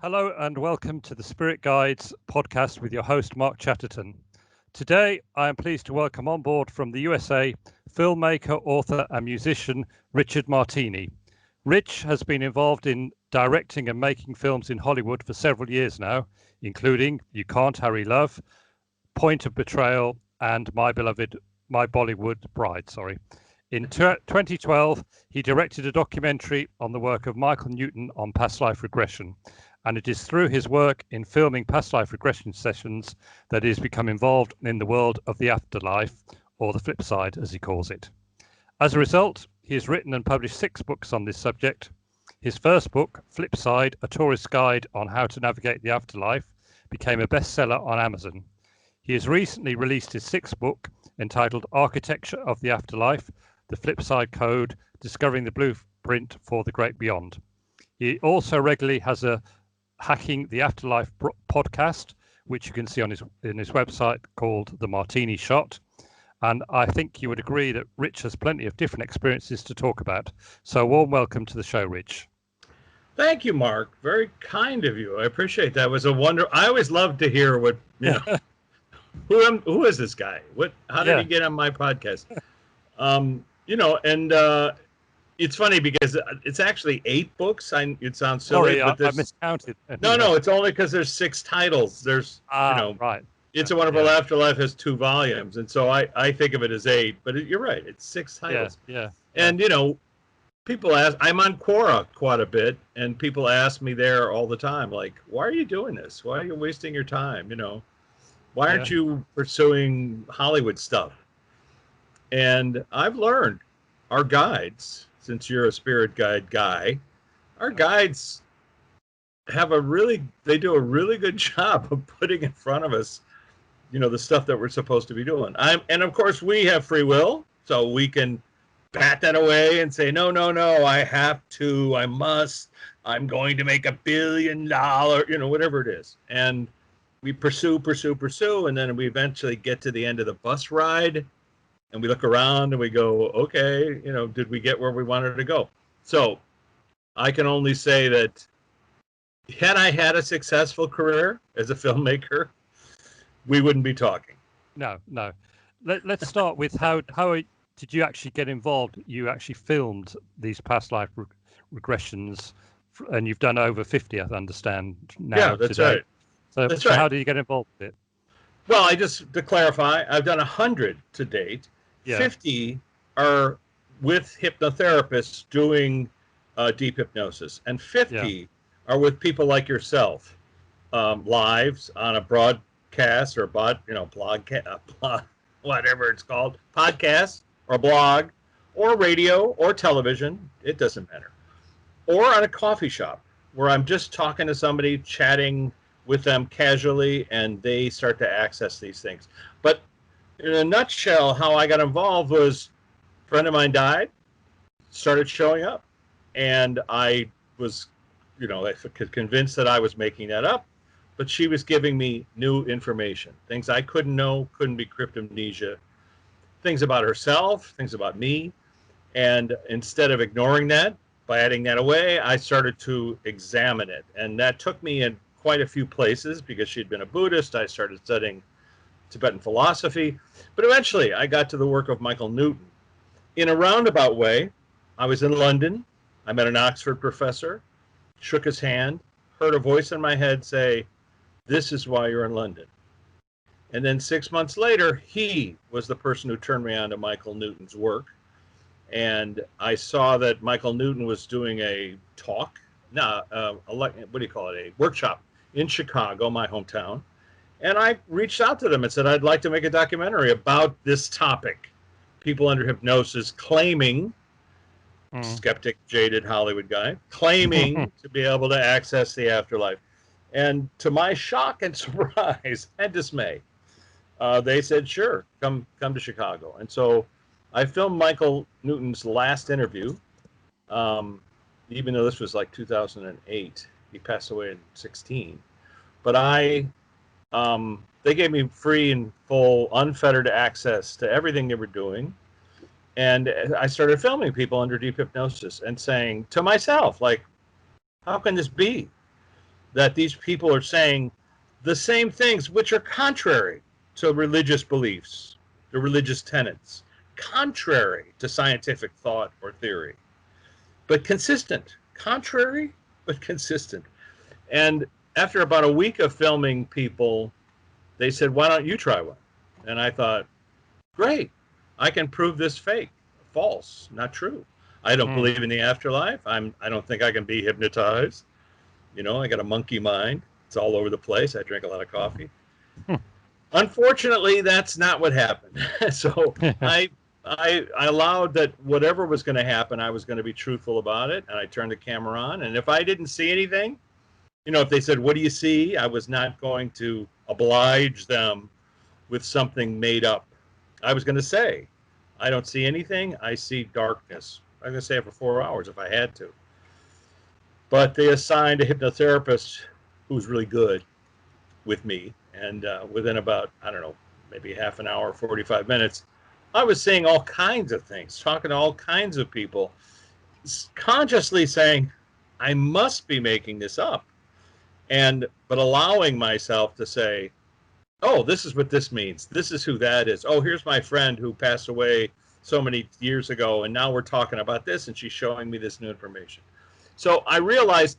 Hello and welcome to the Spirit Guides podcast with your host, Mark Chatterton. Today, I am pleased to welcome on board from the USA filmmaker, author, and musician Richard Martini. Rich has been involved in directing and making films in Hollywood for several years now, including You Can't Hurry Love, Point of Betrayal, and My Bollywood Bride. In 2012, he directed a documentary on the work of Michael Newton on past life regression, and it is through his work in filming past life regression sessions that he has become involved in the world of the afterlife, or the Flipside, as he calls it. As a result, he has written and published 6 books on this subject. His first book, Flipside, A Tourist Guide on How to Navigate the Afterlife, became a bestseller on Amazon. He has recently released his 6th book, entitled Architecture of the Afterlife, The Flipside Code, Discovering the Blueprint for the Great Beyond. He also regularly has a Hacking the Afterlife podcast, which you can see on his website, called The Martini Shot. And I think you would agree that Rich has plenty of different experiences to talk about. So a warm welcome to the show, Rich. Thank you, Mark. Very kind of you. I appreciate that. It was a wonder. I always love to hear what, who is this guy? How did he get on my podcast? It's funny because it's actually 8 books. It sounds silly, but I miscounted. No, it's only because there's 6 titles. There's, right. It's a Wonderful Afterlife has 2 volumes, and so I think of it as 8. But you're right, it's 6 titles. Yeah. And people ask. I'm on Quora quite a bit, and people ask me there all the time, like, "Why are you doing this? Why are you wasting your time? Why aren't you pursuing Hollywood stuff?" And I've learned our guides. Since you're a spirit guide guy, our guides they do a really good job of putting in front of us, the stuff that we're supposed to be doing. And of course we have free will, so we can bat that away and say, no, I have to, I must, I'm going to make $1 billion, whatever it is. And we pursue, and then we eventually get to the end of the bus ride. And we look around and we go, okay, did we get where we wanted to go? So I can only say that had I had a successful career as a filmmaker, we wouldn't be talking. No. Let's start with how did you actually get involved? You actually filmed these past life regressions, and you've done over 50, I understand, now. Yeah, that's today. Right. So how did you get involved with it? Well, to clarify, I've done 100 to date. 50 are with hypnotherapists doing deep hypnosis, and 50 are with people like yourself, lives on a broadcast or whatever it's called, podcast or blog or radio or television. It doesn't matter. Or on a coffee shop where I'm just talking to somebody, chatting with them casually, and they start to access these things. But in a nutshell, how I got involved was a friend of mine died, started showing up, and I was, convinced that I was making that up, but she was giving me new information, things I couldn't know, couldn't be cryptomnesia, things about herself, things about me, and instead of ignoring that, by adding that away, I started to examine it, and that took me in quite a few places. Because she'd been a Buddhist, I started studying Tibetan philosophy, but eventually I got to the work of Michael Newton. In a roundabout way, I was in London, I met an Oxford professor, shook his hand, heard a voice in my head say, "This is why you're in London." And then 6 months later, he was the person who turned me on to Michael Newton's work. And I saw that Michael Newton was doing a talk, a workshop in Chicago, my hometown. And I reached out to them and said, I'd like to make a documentary about this topic. People under hypnosis claiming, skeptic, jaded Hollywood guy, claiming to be able to access the afterlife. And to my shock and surprise and dismay, they said, sure, come to Chicago. And so I filmed Michael Newton's last interview, even though this was like 2008. He passed away in 2016. But they gave me free and full, unfettered access to everything they were doing. And I started filming people under deep hypnosis and saying to myself, like, how can this be? that these people are saying the same things which are contrary to religious beliefs, the religious tenets, contrary to scientific thought or theory, but consistent. Contrary, but consistent. And after about a week of filming people, they said, why don't you try one? And I thought, great, I can prove this fake, false, not true. I don't believe in the afterlife. I don't think I can be hypnotized. You know, I got a monkey mind. It's all over the place. I drink a lot of coffee. Unfortunately, that's not what happened. So I allowed that whatever was going to happen, I was going to be truthful about it. And I turned the camera on. And if I didn't see anything, you know, if they said, what do you see? I was not going to oblige them with something made up. I was going to say, I don't see anything. I see darkness. I'm going to say it for 4 hours if I had to. But they assigned a hypnotherapist who's really good with me. And within about, I don't know, maybe half an hour, 45 minutes, I was seeing all kinds of things, talking to all kinds of people, consciously saying, I must be making this up. But allowing myself to say, oh, this is what this means. This is who that is. Oh, here's my friend who passed away so many years ago, and now we're talking about this, and she's showing me this new information. So I realized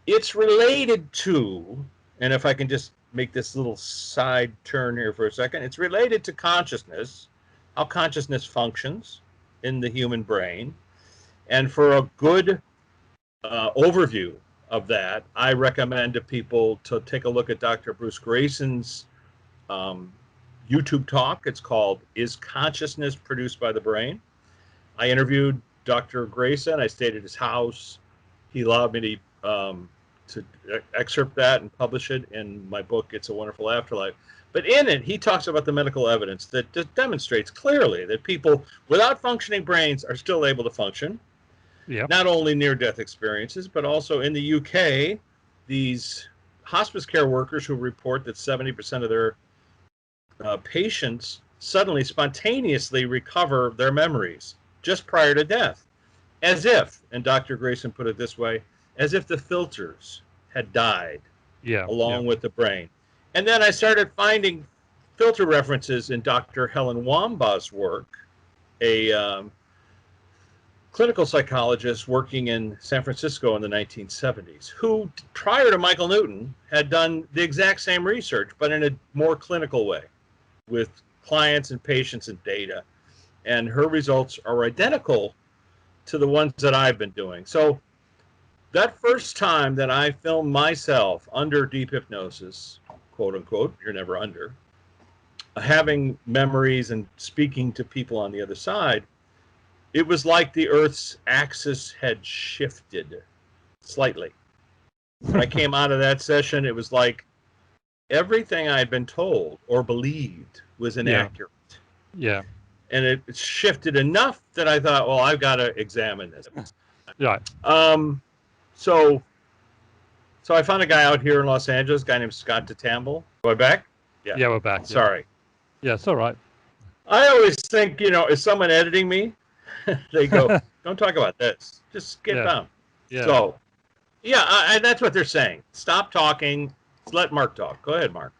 it's related to, and if I can just make this little side turn here for a second, it's related to consciousness, how consciousness functions in the human brain. And for a good overview of that, I recommend to people to take a look at Dr. Bruce Grayson's YouTube talk. It's called, Is Consciousness Produced by the Brain? I interviewed Dr. Grayson. I stayed at his house. He allowed me to excerpt that and publish it in my book, It's a Wonderful Afterlife. But in it, he talks about the medical evidence that demonstrates clearly that people without functioning brains are still able to function. Yep. Not only near-death experiences, but also in the UK, these hospice care workers who report that 70% of their patients suddenly spontaneously recover their memories just prior to death, as if, and Dr. Grayson put it this way, as if the filters had died along with the brain. And then I started finding filter references in Dr. Helen Wambaugh's work, a clinical psychologist working in San Francisco in the 1970s, who prior to Michael Newton had done the exact same research, but in a more clinical way with clients and patients and data. And her results are identical to the ones that I've been doing. So that first time that I filmed myself under deep hypnosis, quote unquote, you're never under, having memories and speaking to people on the other side, it was like the Earth's axis had shifted slightly. When I came out of that session, it was like everything I had been told or believed was inaccurate. Yeah. And it shifted enough that I thought, well, I've got to examine this. Right. So I found a guy out here in Los Angeles, a guy named Scott DeTamble. Are we back? Yeah, we're back. Sorry. Yeah, it's all right. I always think, you know, is someone editing me? They go, don't talk about this. Just get down. Yeah. So, that's what they're saying. Stop talking. Let Mark talk. Go ahead, Mark.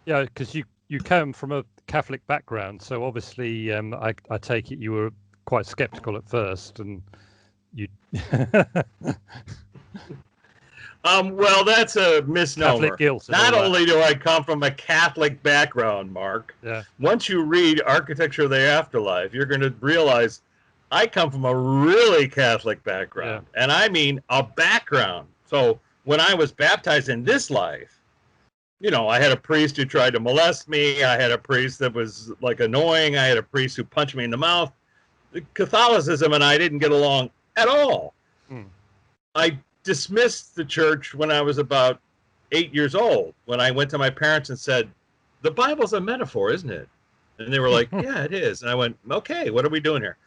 Yeah, because you come from a Catholic background, so obviously I take it you were quite skeptical at first, and you. Well, that's a misnomer. Catholic guilt. Not only do I come from a Catholic background, Mark. Yeah. Once you read Architecture of the Afterlife, you're going to realize I come from a really Catholic background, and I mean a background. So when I was baptized in this life, you know, I had a priest who tried to molest me. I had a priest that was like annoying. I had a priest who punched me in the mouth. Catholicism and I didn't get along at all. I dismissed the church when I was about 8 years old, when I went to my parents and said, the Bible's a metaphor, isn't it? And they were like, yeah, it is. And I went, okay, what are we doing here?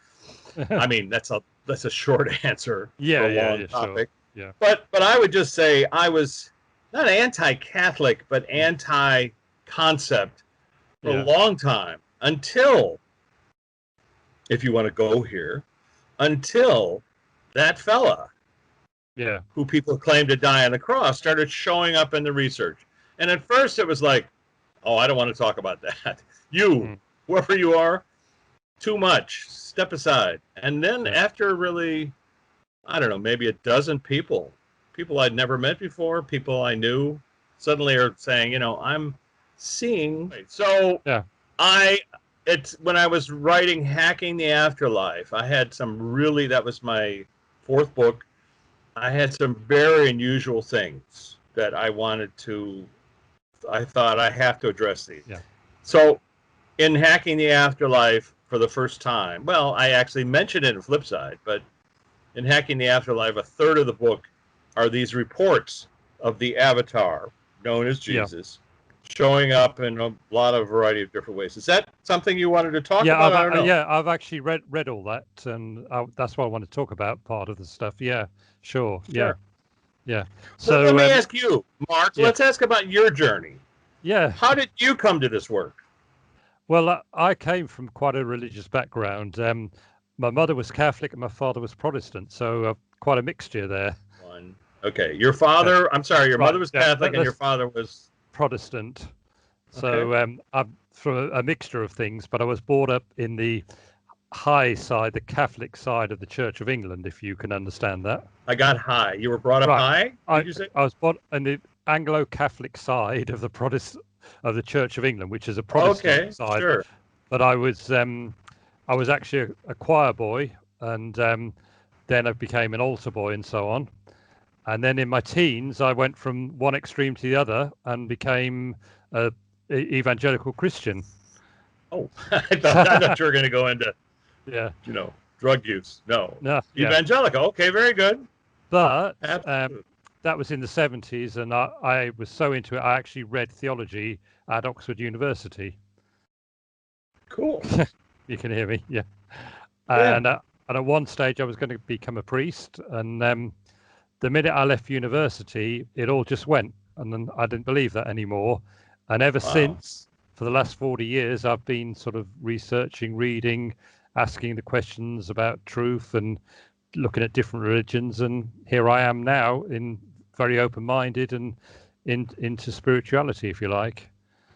I mean, that's a short answer for a long topic. Sure. Yeah. But I would just say I was not anti-Catholic, but anti-concept for a long time, until, if you want to go here, until that fella Yeah. who people claim to die on the cross, started showing up in the research. And at first it was like, oh, I don't want to talk about that. You, whoever you are, too much. Step aside. And then after really, I don't know, maybe a dozen people I'd never met before, people I knew, suddenly are saying, I'm seeing. So it's when I was writing Hacking the Afterlife, I had that was my fourth book. I had some very unusual things that I thought I have to address these. Yeah. So in Hacking the Afterlife, for the first time, well, I actually mentioned it in Flipside, but in Hacking the Afterlife, a third of the book are these reports of the avatar known as Jesus showing up in a variety of different ways. Is that something you wanted to talk about? I don't know. I've actually read all that, and that's why I want to talk about part of the stuff. Yeah, sure. Yeah. So let me ask you, Mark. Let's ask about your journey. Yeah. How did you come to this work? Well, I came from quite a religious background. My mother was Catholic and my father was Protestant, so quite a mixture there. Okay, your father, I'm sorry, your mother was Catholic and your father was Protestant. So I'm from a mixture of things, but I was brought up in the high side, the Catholic side of the Church of England, if you can understand that. I got high. You were brought up high? Did you say? I was brought in the Anglo-Catholic side of the Church of England, which is a Protestant side. Sure. But I was actually a choir boy, and then I became an altar boy and so on. And then in my teens, I went from one extreme to the other and became an evangelical Christian. Oh, I thought you were going to go into, drug use. No. Evangelical. Okay, very good. But that was in the 70s, and I was so into it, I actually read theology at Oxford University. Cool. You can hear me, yeah. And at one stage, I was going to become a priest, and the minute I left university, it all just went, and then I didn't believe that anymore. And ever since, for the last 40 years, I've been sort of researching, reading, asking the questions about truth and looking at different religions. And here I am now, in very open-minded and into spirituality, if you like.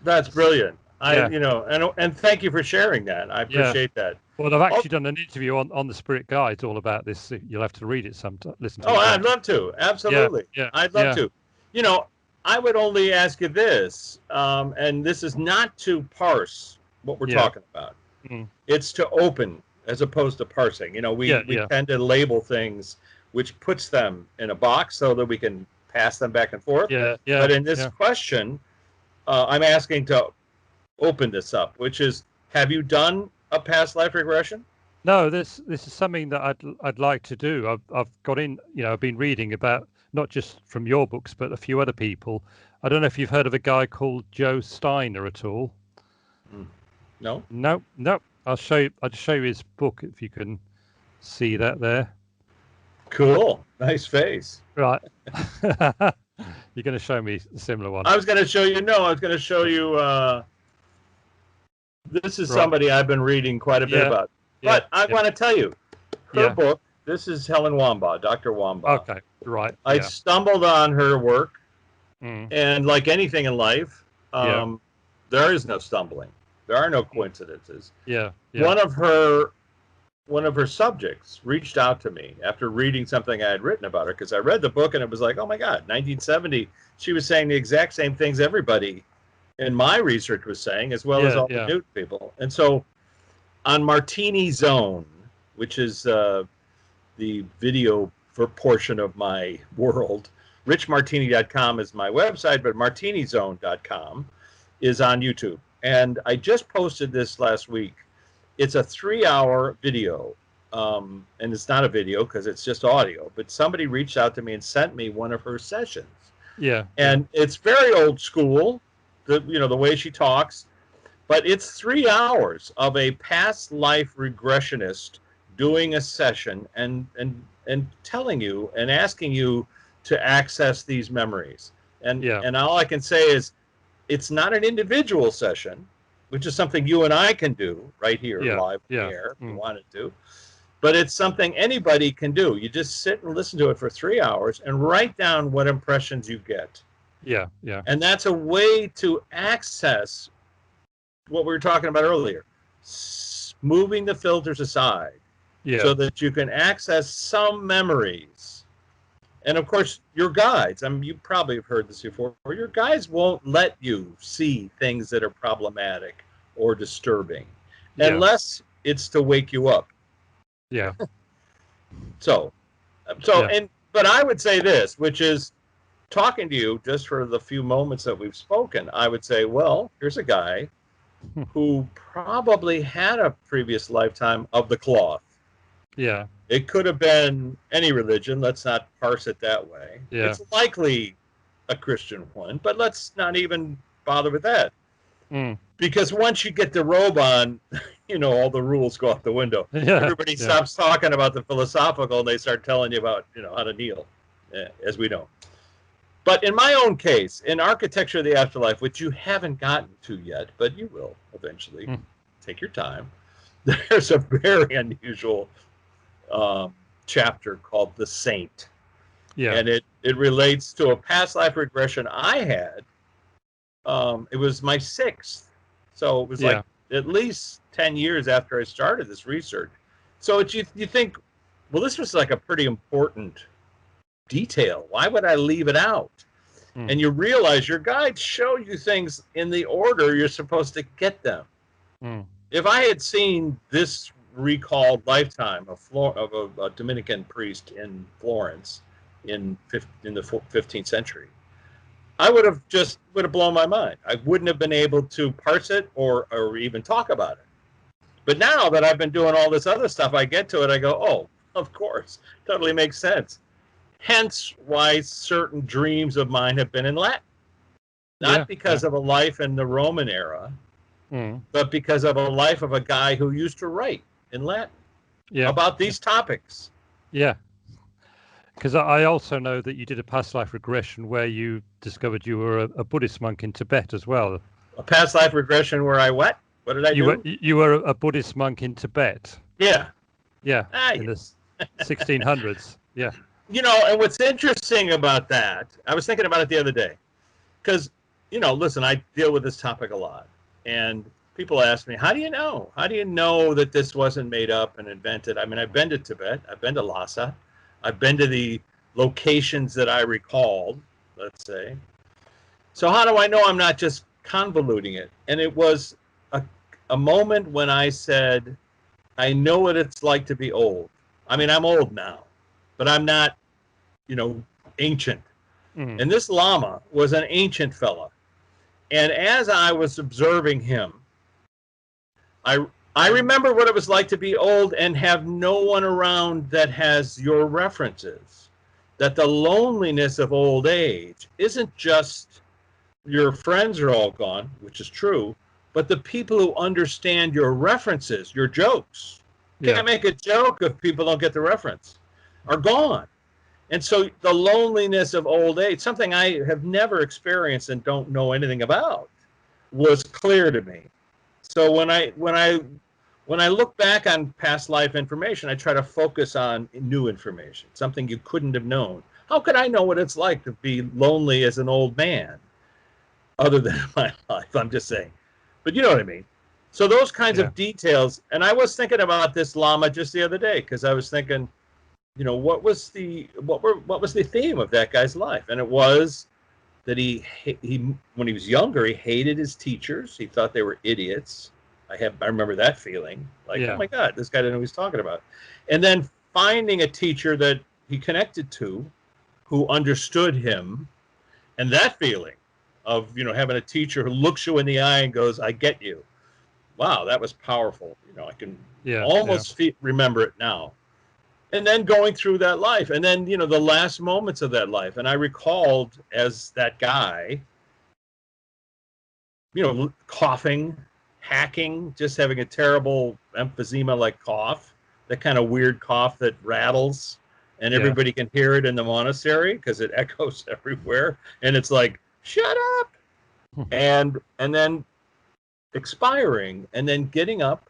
That's brilliant. And thank you for sharing that. I appreciate that. Well, I've actually done an interview on the Spirit Guides all about this. You'll have to read it sometime. Listen to it. I'd love to. Absolutely. I'd love to. I would only ask you this, and this is not to parse what we're talking about. It's to open as opposed to parsing. We tend to label things, which puts them in a box so that we can pass them back and forth. But in this question, I'm asking to open this up, which is, have you done a past life regression? No, this is something that I'd like to do. I've got in, I've been reading about, not just from your books, but a few other people. I don't know if you've heard of a guy called Joe Steiner at all. No. I'll just show you his book if you can see that there. Cool. Nice face. Right. You're going to show me a similar one. I was going to show you. No, I was going to show you. This is somebody I've been reading quite a bit about. But I want to tell you, her book. This is Helen Wambach, Dr. Wambach. Okay, right. I stumbled on her work, and like anything in life, there is no stumbling. There are no coincidences. One of her subjects reached out to me after reading something I had written about her, because I read the book and it was like, oh my God, 1970, she was saying the exact same things everybody in my research was saying, as well as all the new people. And so on Martini Zone, which is the video for portion of my world, richmartini.com is my website, but martinizone.com is on YouTube. And I just posted this last week. It's a 3-hour video, and it's not a video because it's just audio, but somebody reached out to me and sent me one of her sessions. And it's very old school, the way she talks, but it's 3 hours of a past life regressionist doing a session and telling you and asking you to access these memories. And all I can say is, it's not an individual session, which is something you and I can do right here live on the air if we wanted to. But it's something anybody can do. You just sit and listen to it for 3 hours and write down what impressions you get. Yeah, yeah. And that's a way to access what we were talking about earlier, moving the filters aside so that you can access some memories. And of course, your guides, I mean, you probably have heard this before, your guides won't let you see things that are problematic or disturbing unless it's to wake you up. Yeah. But I would say this, which is, talking to you just for the few moments that we've spoken, I would say, well, here's a guy who probably had a previous lifetime of the cloth. Yeah. It could have been any religion. Let's not parse it that way. Yeah. It's likely a Christian one, but let's not even bother with that. Because once you get the robe on, all the rules go out the window. Everybody stops talking about the philosophical, and they start telling you about, how to kneel, as we know. But in my own case, in Architecture of the Afterlife, which you haven't gotten to yet, but you will eventually, take your time, there's a very unusual chapter called The Saint. Yeah. And it relates to a past life regression I had. It was my 6th. So it was like at least 10 years after I started this research. So you think, well, this was like a pretty important detail. Why would I leave it out? And you realize your guides show you things in the order you're supposed to get them. If I had seen this recalled lifetime of a Dominican priest in Florence in the 15th century, I would have blown my mind. I wouldn't have been able to parse it or even talk about it. But now that I've been doing all this other stuff, I get to it, I go, oh, of course, totally makes sense. Hence why certain dreams of mine have been in Latin. Not because of a life in the Roman era, but because of a life of a guy who used to write in Latin about these topics. Yeah. Because I also know that you did a past life regression where you discovered you were a Buddhist monk in Tibet as well. A past life regression where I what? What did I do? You were a Buddhist monk in Tibet. Yeah. Yeah. In the 1600s. Yeah. And what's interesting about that, I was thinking about it the other day, because, listen, I deal with this topic a lot. And people ask me, how do you know? How do you know that this wasn't made up and invented? I mean, I've been to Tibet. I've been to Lhasa. I've been to the locations that I recalled, let's say. So how do I know I'm not just convoluting it? And it was a moment when I said, I know what it's like to be old. I mean, I'm old now, but I'm not, ancient. And this Lama was an ancient fella. And as I was observing him, I remember what it was like to be old and have no one around that has your references. That the loneliness of old age isn't just your friends are all gone, which is true, but the people who understand your references, your jokes. Can't make a joke if people don't get the reference, are gone. And so the loneliness of old age, something I have never experienced and don't know anything about, was clear to me. So when I look back on past life information, I try to focus on new information, something you couldn't have known. How could I know what it's like to be lonely as an old man, other than my life? I'm just saying. But you know what I mean. So those kinds of details, and I was thinking about this Lama just the other day, because I was thinking, what was the theme of that guy's life? And it was that he when he was younger, he hated his teachers. He thought they were idiots. I remember that feeling, like, oh my God, this guy didn't know what he's talking about. And then finding a teacher that he connected to, who understood him, and that feeling of having a teacher who looks you in the eye and goes, I get you. Wow, that was powerful. I can almost remember it now. And then going through that life, and then the last moments of that life, and I recalled as that guy, coughing, hacking, just having a terrible emphysema-like cough, that kind of weird cough that rattles, and everybody can hear it in the monastery because it echoes everywhere, and it's like, shut up, and then expiring, and then getting up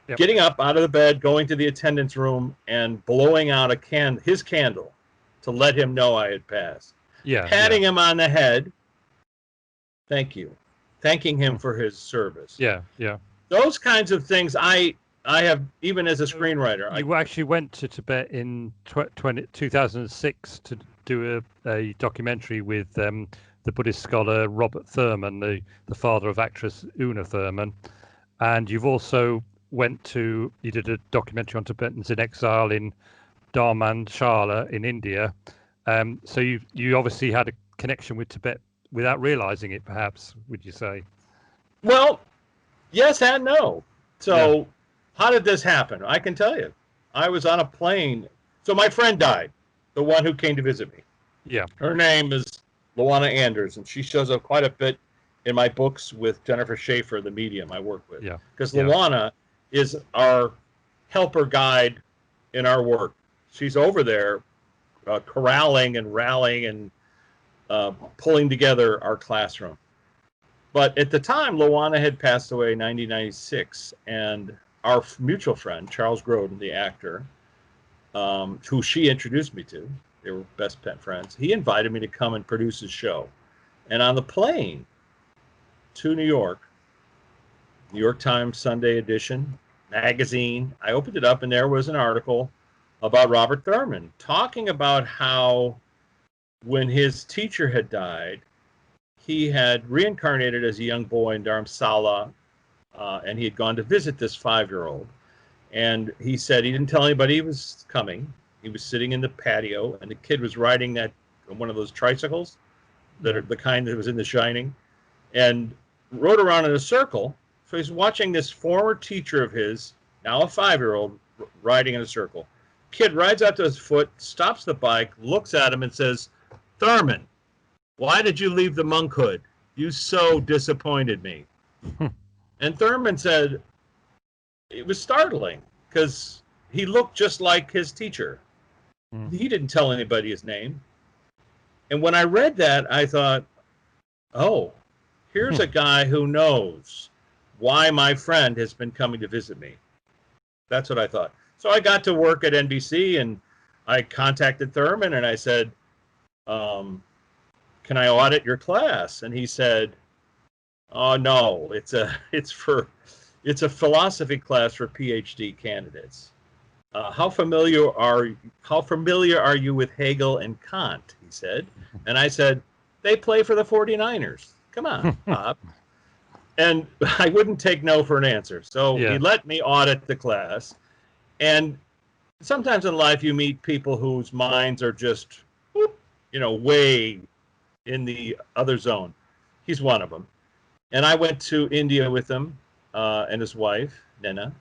Yep. getting up out of the bed, going to the attendance room, and blowing out his candle to let him know I had passed. Yeah. Patting him on the head. Thank you. Thanking him for his service. Yeah. Yeah. Those kinds of things I have, even as a screenwriter. You actually went to Tibet in 2006 to do a documentary with the Buddhist scholar Robert Thurman, the father of actress Una Thurman. And you've also you did a documentary on Tibetans in exile in Dharamansala in India. So you obviously had a connection with Tibet without realizing it, perhaps, would you say? Well, yes and no. So how did this happen? I can tell you. I was on a plane. So my friend died, the one who came to visit me. Yeah. Her name is Luana Anders, and she shows up quite a bit in my books with Jennifer Schaefer, the medium I work with. Yeah. Because Luana is our helper guide in our work. She's over there corralling and rallying and pulling together our classroom. But at the time, Luana had passed away in 1996, and our mutual friend, Charles Grodin, the actor, who she introduced me to, they were best pet friends, he invited me to come and produce his show. And on the plane to New York Times Sunday edition magazine, I opened it up, and there was an article about Robert Thurman talking about how when his teacher had died, he had reincarnated as a young boy in Dharamansala, and he had gone to visit this 5-year-old. And he said he didn't tell anybody he was coming. He was sitting in the patio, and the kid was riding one of those tricycles that are the kind that was in The Shining, and rode around in a circle. So he's watching this former teacher of his, now a 5-year-old, riding in a circle. Kid rides out to his foot, stops the bike, looks at him, and says, "Thurman, why did you leave the monkhood? You so disappointed me." And Thurman said it was startling because he looked just like his teacher. He didn't tell anybody his name. And when I read that, I thought, oh, here's a guy who knows why my friend has been coming to visit me. That's what I thought. So I got to work at NBC, and I contacted Thurman, and I said, can I audit your class? And he said, oh, no, it's a philosophy class for PhD candidates. How familiar are you with Hegel and Kant? He said. And I said, they play for the 49ers. Come on, Bob. And I wouldn't take no for an answer. So he let me audit the class. And sometimes in life you meet people whose minds are just, way in the other zone. He's one of them. And I went to India with him and his wife, Nina,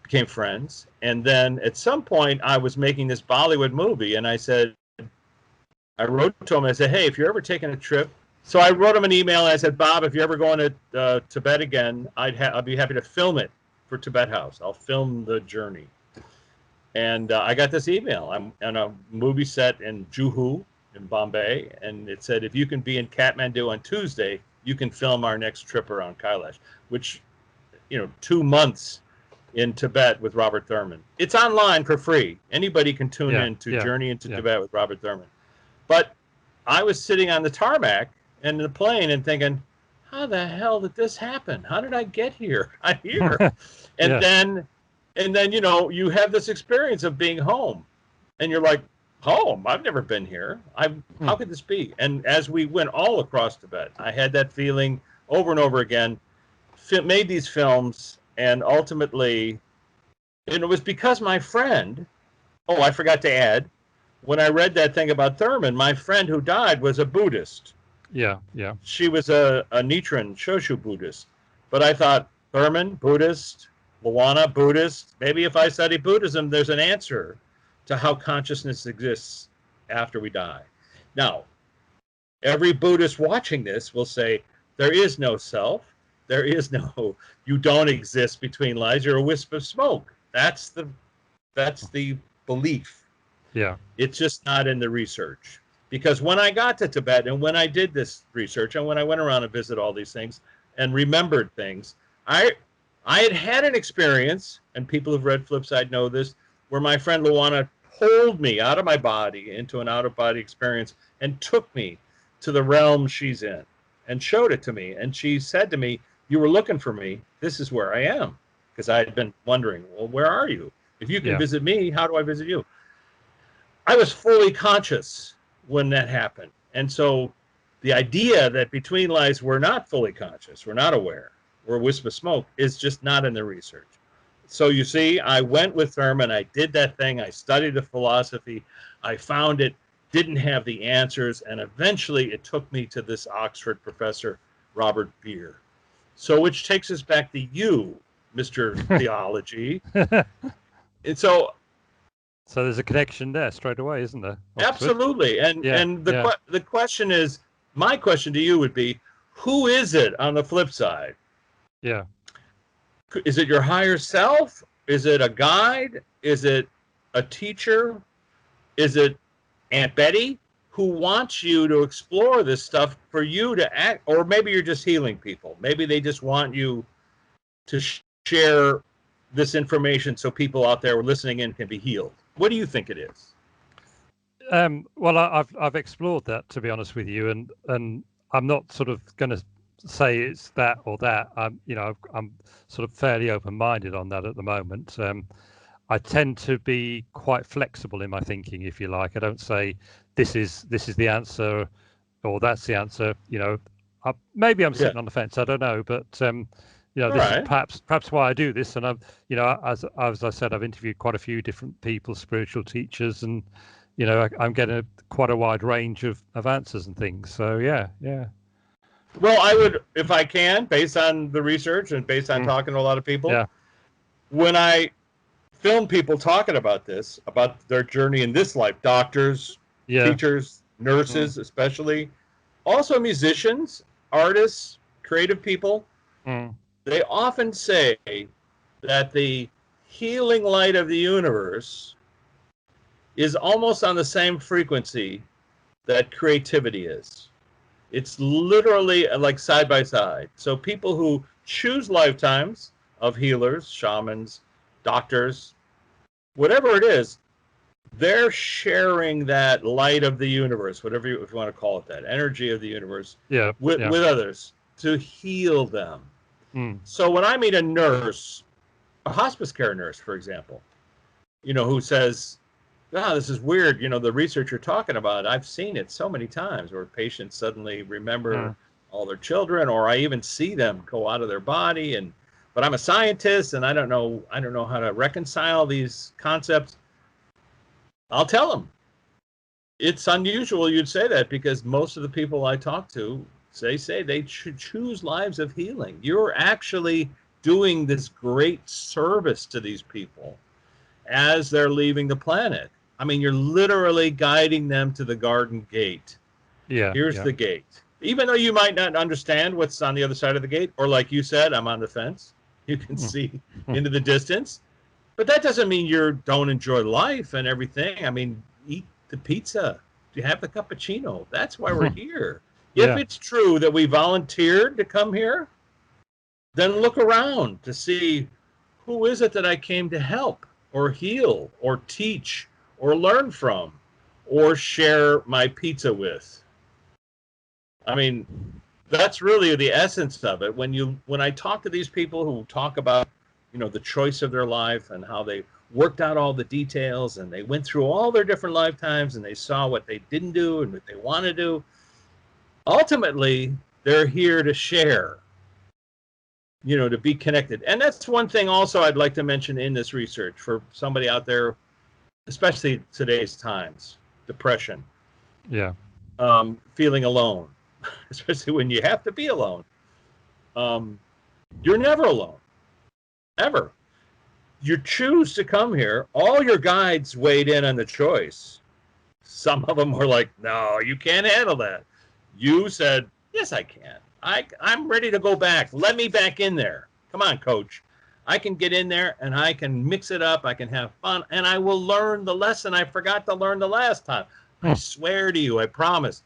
became friends. And then at some point I was making this Bollywood movie, and I wrote to him, I said, hey, if you're ever taking a trip. So I wrote him an email, and I said, Bob, if you're ever going to Tibet again, I'd be happy to film it for Tibet House. I'll film the journey. And I got this email. I'm on a movie set in Juhu in Bombay, and it said, if you can be in Kathmandu on Tuesday, you can film our next trip around Kailash, which, 2 months in Tibet with Robert Thurman. It's online for free. Anybody can tune in to Journey into Tibet with Robert Thurman. But I was sitting on the tarmac and in the plane and thinking, how the hell did this happen? How did I get here? I'm here. And then, you have this experience of being home, and you're like, home? I've never been here. How could this be? And as we went all across Tibet, I had that feeling over and over again, made these films, and ultimately, and it was because my friend, I forgot to add, when I read that thing about Thurman, my friend who died was a Buddhist. Yeah. She was a Nichiren Shoshu Buddhist. But I thought, Thurman, Buddhist, Luana, Buddhist. Maybe if I study Buddhism, there's an answer to how consciousness exists after we die. Now, every Buddhist watching this will say, there is no self. There is no, you don't exist between lives. You're a wisp of smoke. That's the belief. Yeah. It's just not in the research. Because when I got to Tibet and when I did this research and when I went around and visited all these things and remembered things, I I had had an experience, and people who've read Flipside know this, where my friend Luana pulled me out of my body into an out-of-body experience and took me to the realm she's in and showed it to me. And she said to me, "You were looking for me. This is where I am." Because I had been wondering, well, where are you? If you can visit me, how do I visit you? I was fully conscious when that happened. And so the idea that between lives we're not fully conscious, we're not aware, we're a wisp of smoke, is just not in the research. So you see, I went with Thurman, I did that thing, I studied the philosophy, I found it, didn't have the answers, and eventually it took me to this Oxford professor, Robert Beer. So which takes us back to you, Mr. Theology. And so there's a connection there straight away, isn't there? Oxford? Absolutely. And the question is, my question to you would be, who is it on the flip side? Yeah. Is it your higher self? Is it a guide? Is it a teacher? Is it Aunt Betty who wants you to explore this stuff for you to act? Or maybe you're just healing people. Maybe they just want you to share this information so people out there listening in can be healed. What do you think it is? Well, I've explored that, to be honest with you, and I'm not sort of going to say it's that or that. I'm sort of fairly open-minded on that at the moment. I tend to be quite flexible in my thinking, if you like. I don't say this is the answer or that's the answer. Maybe I'm sitting on the fence. I don't know, but this is perhaps why I do this. And I'm, as I said, I've interviewed quite a few different people, spiritual teachers, and I'm getting quite a wide range of answers and things. So yeah. Well, I would, if I can, based on the research and based on talking to a lot of people, when I film people talking about this, about their journey in this life, doctors, teachers, nurses, especially, also musicians, artists, creative people, they often say that the healing light of the universe is almost on the same frequency that creativity is. It's literally like side by side. So people who choose lifetimes of healers, shamans, doctors, whatever it is, they're sharing that light of the universe, whatever if you want to call it, that energy of the universe, with others to heal them. So when I meet a nurse, a hospice care nurse, for example, who says, this is weird. The research you're talking about, I've seen it so many times where patients suddenly remember all their children, or I even see them go out of their body. But I'm a scientist and I don't know how to reconcile these concepts. I'll tell them. It's unusual you'd say that, because most of the people I talk to say they should choose lives of healing. You're actually doing this great service to these people as they're leaving the planet. I mean, you're literally guiding them to the garden gate. Here's the gate. Even though you might not understand what's on the other side of the gate, or like you said, I'm on the fence. You can see into the distance. But that doesn't mean you don't enjoy life and everything. I mean, eat the pizza. You have the cappuccino. That's why we're here. If it's true that we volunteered to come here, then look around to see, who is it that I came to help or heal or teach or learn from or share my pizza with. I mean, that's really the essence of it. When I talk to these people who talk about, the choice of their life and how they worked out all the details and they went through all their different lifetimes and they saw what they didn't do and what they want to do, ultimately, they're here to share, to be connected. And that's one thing also I'd like to mention in this research for somebody out there, especially today's times, depression, feeling alone, especially when you have to be alone. You're never alone, ever. You choose to come here. All your guides weighed in on the choice. Some of them were like, no, you can't handle that. You said, yes, I can. I'm ready to go back. Let me back in there. Come on, coach. I can get in there and I can mix it up. I can have fun and I will learn the lesson I forgot to learn the last time. I swear to you, I promise.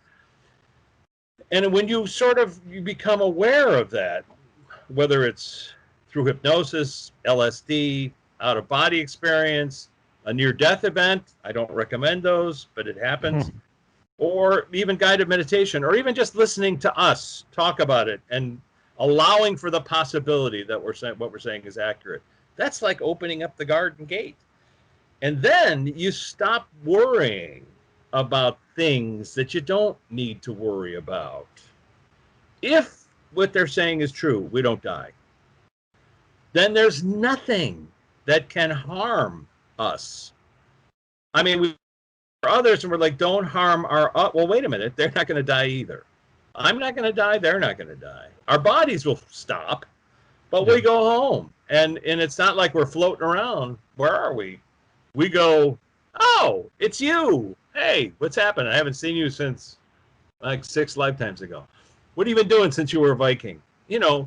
And when you become aware of that, whether it's through hypnosis, LSD, out-of-body experience, a near-death event. I don't recommend those, but it happens. Or even guided meditation, or even just listening to us talk about it and allowing for the possibility that what we're saying is accurate. That's like opening up the garden gate. And then you stop worrying about things that you don't need to worry about. If what they're saying is true, we don't die, then there's nothing that can harm us. I mean, we others and we're like, don't harm our, well, wait a minute, they're not going to die either. I'm not going to die, they're not going to die. Our bodies will stop, but we go home. And it's not like we're floating around. Where are we? We go, oh, it's you. Hey, what's happened? I haven't seen you since like 6 lifetimes ago. What have you been doing since you were a Viking? You know,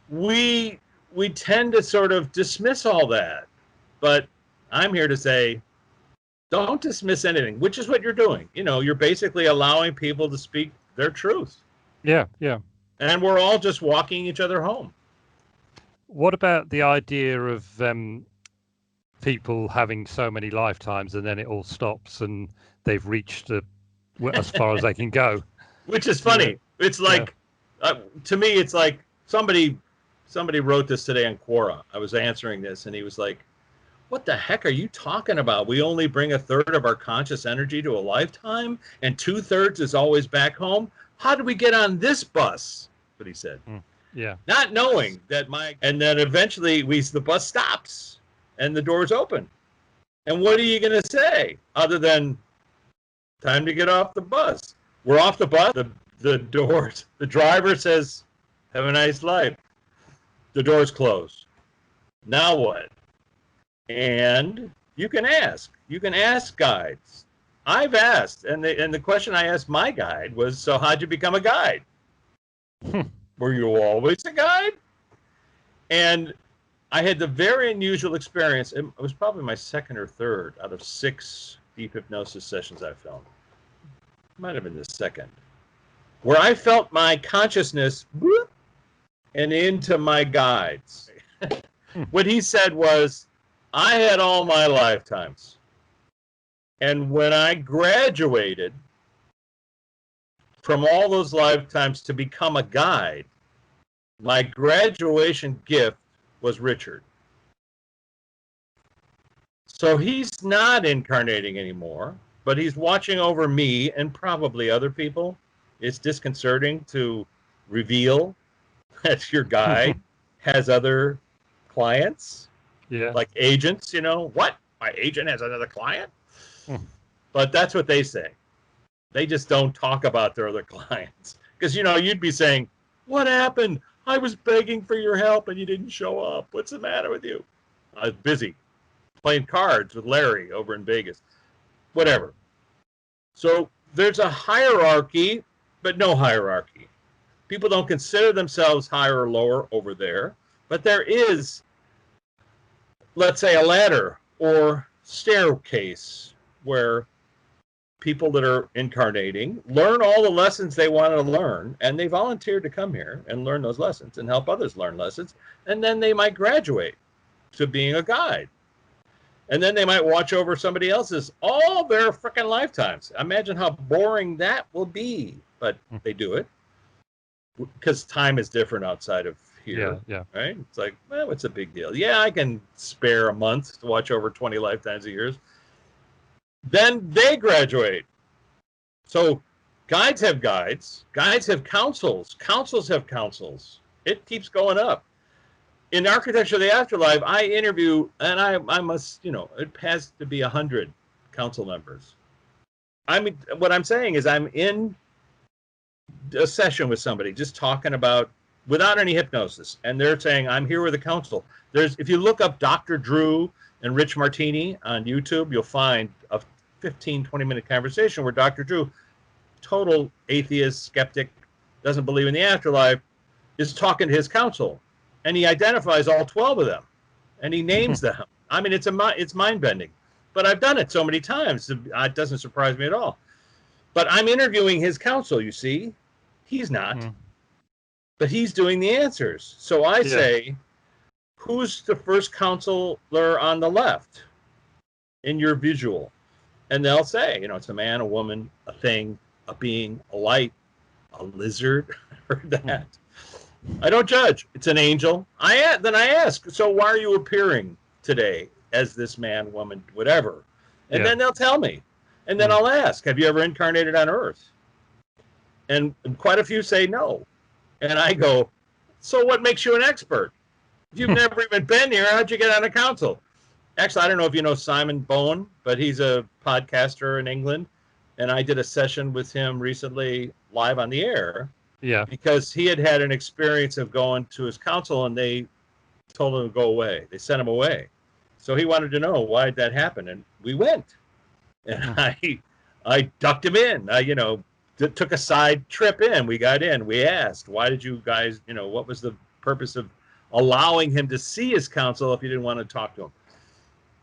we tend to sort of dismiss all that. But I'm here to say, don't dismiss anything, which is what you're doing. You know, you're basically allowing people to speak their truth. Yeah, yeah. And we're all just walking each other home. What about the idea of people having so many lifetimes and then it all stops and they've reached as far as they can go? Which is funny. Yeah. It's like, to me, it's like somebody wrote this today on Quora. I was answering this and he was like, what the heck are you talking about? We only bring 1/3 of our conscious energy to a lifetime and 2/3 is always back home. How did we get on this bus? But he said, yeah, not knowing that and then eventually the bus stops and the doors open. And what are you going to say other than time to get off the bus? We're off the bus. The doors, the driver says, have a nice life. The doors close. Now what? And you can ask guides. I've asked, and the question I asked my guide was, so how'd you become a guide? Were you always a guide? And I had the very unusual experience. It was probably my 2nd or 3rd out of 6 deep hypnosis sessions I filmed. Might have been the 2nd, where I felt my consciousness and into my guides. What he said was, I had all my lifetimes. And when I graduated from all those lifetimes to become a guide, my graduation gift was Richard. So he's not incarnating anymore, but he's watching over me and probably other people. It's disconcerting to reveal that your guide has other clients. Yeah. Like agents, you know, what? My agent has another client? But that's what they say. They just don't talk about their other clients. Because, you know, you'd be saying, what happened? I was begging for your help and you didn't show up. What's the matter with you? I was busy playing cards with Larry over in Vegas. Whatever. So there's a hierarchy, but no hierarchy. People don't consider themselves higher or lower over there. But there is, let's say, a ladder or staircase where people that are incarnating learn all the lessons they want to learn, and they volunteered to come here and learn those lessons and help others learn lessons, and then they might graduate to being a guide. And then they might watch over somebody else's all their freaking lifetimes. Imagine how boring that will be, but they do it because time is different outside of here. Yeah. Right? It's like, well, what's a big deal? Yeah, I can spare a month to watch over 20 lifetimes a year. Then they graduate. So guides have guides. Guides have councils. Councils have councils. It keeps going up. In Architecture of the Afterlife, I interview, and I must, you know, it has to be 100 council members. I mean, what I'm saying is I'm in a session with somebody just talking about, without any hypnosis, and they're saying, I'm here with a council. If you look up Dr. Drew and Rich Martini on YouTube, you'll find a 15, 20-minute conversation where Dr. Drew, total atheist, skeptic, doesn't believe in the afterlife, is talking to his council. And he identifies all 12 of them, and he names them. I mean, it's mind-bending. But I've done it so many times, it doesn't surprise me at all. But I'm interviewing his counsel, you see. He's not. But he's doing the answers. So I say, who's the first counselor on the left in your visual? And they'll say, it's a man, a woman, a thing, a being, a light, a lizard, or that. I don't judge. It's an angel. Then I ask, so why are you appearing today as this man, woman, whatever? And then they'll tell me. And then I'll ask, have you ever incarnated on Earth? And quite a few say no. And I go, so what makes you an expert? If you've never even been here, how'd you get on a council? Actually, I don't know if you know Simon Bowen, but he's a podcaster in England. And I did a session with him recently live on the air. Yeah. Because he had an experience of going to his council and they told him to go away. They sent him away. So he wanted to know why that happened. And we went. And I ducked him in. Took a side trip in. We got in. We asked, why did you guys, what was the purpose of allowing him to see his council if you didn't want to talk to him?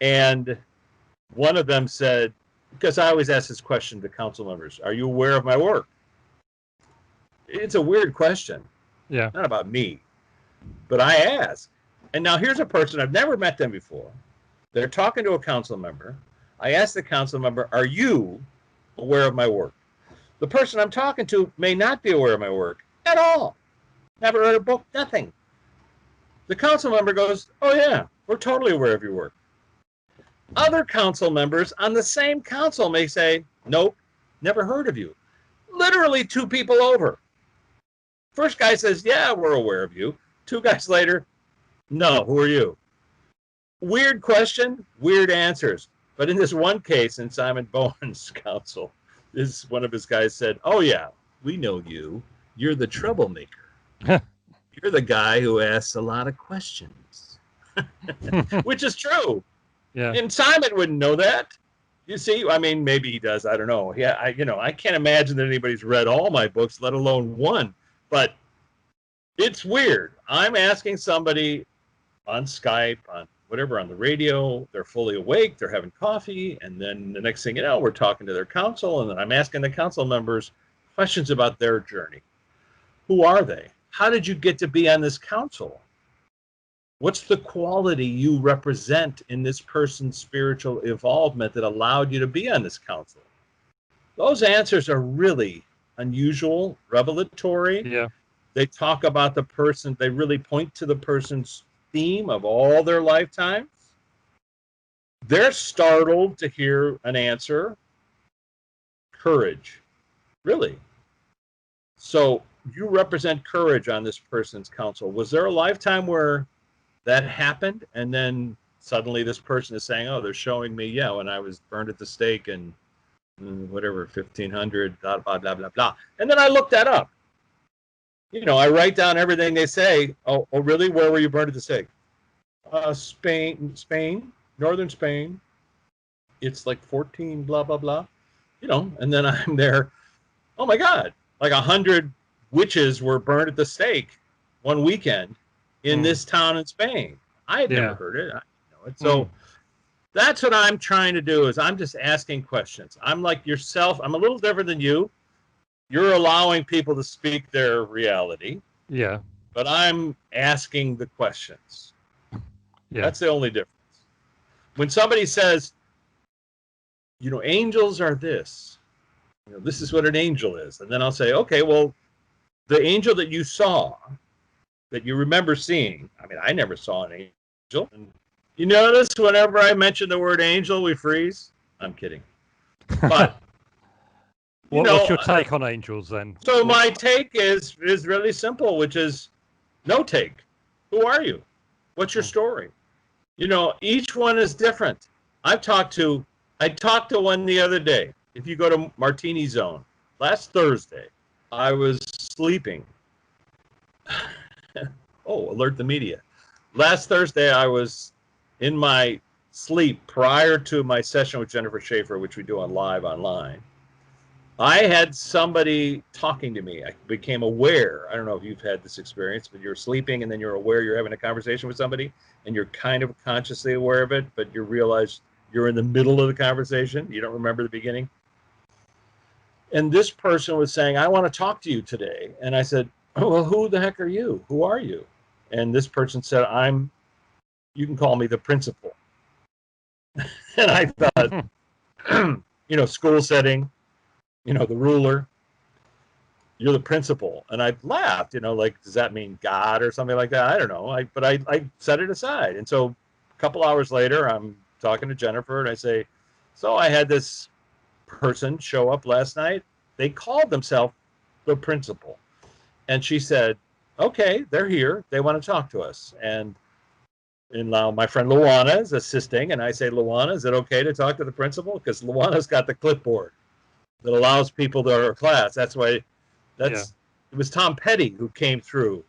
And one of them said, because I always ask this question to council members, are you aware of my work? It's a weird question. Yeah. Not about me. But I ask. And now here's a person, I've never met them before. They're talking to a council member. I ask the council member, are you aware of my work? The person I'm talking to may not be aware of my work at all. Never read a book, nothing. The council member goes, oh yeah, we're totally aware of your work. Other council members on the same council may say, nope, never heard of you. Literally 2 people over. First guy says, yeah, we're aware of you. 2 guys later, no, who are you? Weird question, weird answers. But in this one case, in Simon Bowen's council, one of his guys said, oh yeah, we know you. You're the troublemaker. You're the guy who asks a lot of questions. Which is true. Yeah. And Simon wouldn't know that. You see, I mean, maybe he does. I don't know. Yeah, I can't imagine that anybody's read all my books, let alone one. But it's weird. I'm asking somebody on Skype, on whatever, on the radio. They're fully awake. They're having coffee. And then the next thing you know, we're talking to their council. And then I'm asking the council members questions about their journey. Who are they? How did you get to be on this council? What's the quality you represent in this person's spiritual evolvement that allowed you to be on this council? Those answers are really unusual, revelatory. Yeah. They talk about the person. They really point to the person's theme of all their lifetimes. They're startled to hear an answer. Courage. Really. So you represent courage on this person's council. Was there a lifetime where that happened, and then suddenly this person is saying, oh, they're showing me, yeah, when I was burned at the stake in whatever, 1500, blah, blah, blah, blah, blah. And then I looked that up. I write down everything they say. Oh, really? Where were you burned at the stake? Spain, northern Spain. It's like 14, blah, blah, blah. And then I'm there. Oh, my God. Like 100 witches were burned at the stake one weekend in this town in Spain. I had never heard it. I didn't know it. So that's what I'm trying to do, is I'm just asking questions. I'm like yourself. I'm a little different than you. You're allowing people to speak their reality. Yeah. But I'm asking the questions. Yeah. That's the only difference. When somebody says, angels are this, this is what an angel is. And then I'll say, okay, well, the angel that you saw, that you remember seeing. I mean, I never saw an angel. And you notice whenever I mention the word angel, we freeze? I'm kidding. But, what's your take on angels then? So my take is really simple, which is no take. Who are you? What's your story? Each one is different. I talked to one the other day. If you go to Martini Zone, last Thursday, I was sleeping. Oh, alert the media. Last Thursday, I was in my sleep prior to my session with Jennifer Schaefer, which we do on live online. I had somebody talking to me. I became aware. I don't know if you've had this experience, but you're sleeping and then you're aware you're having a conversation with somebody and you're kind of consciously aware of it, but you realize you're in the middle of the conversation. You don't remember the beginning. And this person was saying, I want to talk to you today. And I said, oh, well, who the heck are you? Who are you? And this person said, I'm you can call me the principal. And I thought, school setting, the ruler, you're the principal. And I laughed, like, does that mean God or something like that? I don't know. But I set it aside. And so a couple hours later, I'm talking to Jennifer and I say, so I had this person show up last night. They called themselves the principal. And she said, okay, they're here. They want to talk to us. And now my friend Luana is assisting. And I say, Luana, is it okay to talk to the principal? Because Luana's got the clipboard that allows people to her class. That's why it was Tom Petty who came through